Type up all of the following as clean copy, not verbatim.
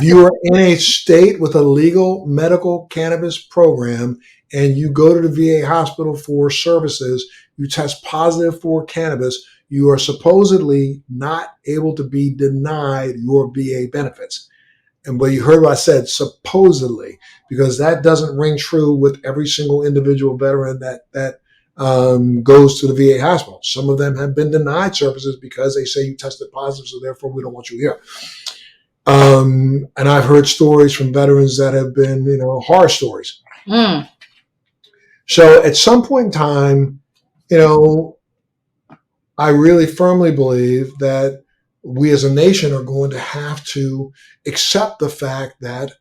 If you are in a state with a legal medical cannabis program and you go to the VA hospital for services, you test positive for cannabis, you are supposedly not able to be denied your VA benefits. And but you heard what I said, supposedly, because that doesn't ring true with every single individual veteran that goes to the VA hospital. Some of them have been denied services because they say you tested positive, so therefore we don't want you here. And I've heard stories from veterans that have been, horror stories. Mm. So at some point in time, I really firmly believe that we as a nation are going to have to accept the fact that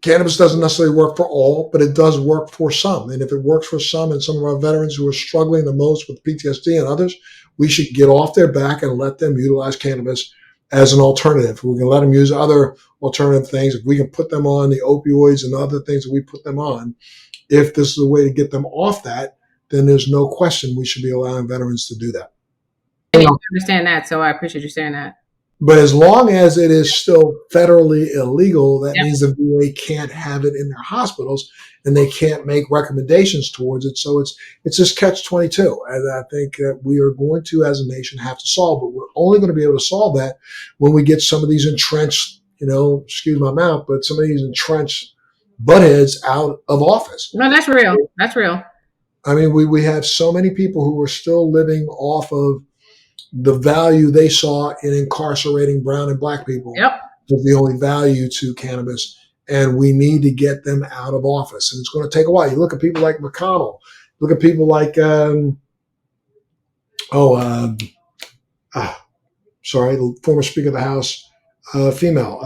cannabis doesn't necessarily work for all, but it does work for some. And if it works for some and some of our veterans who are struggling the most with PTSD and others, we should get off their back and let them utilize cannabis as an alternative. We can let them use other alternative things. If we can put them on the opioids and other things that we put them on, if this is a way to get them off that, then there's no question we should be allowing veterans to do that. I understand that, so I appreciate you saying that. But as long as it is still federally illegal, that means the VA can't have it in their hospitals and they can't make recommendations towards it. So it's just catch-22. And I think that we are going to, as a nation, have to solve it. We're only going to be able to solve that when we get some of these entrenched, excuse my mouth, but some of these entrenched buttheads out of office. No, that's real. That's real. I mean, we have so many people who are still living off of the value they saw in incarcerating brown and black people. Yep. Was the only value to cannabis. And we need to get them out of office. And it's going to take a while. You look at people like McConnell. Look at people like, the former Speaker of the House, female.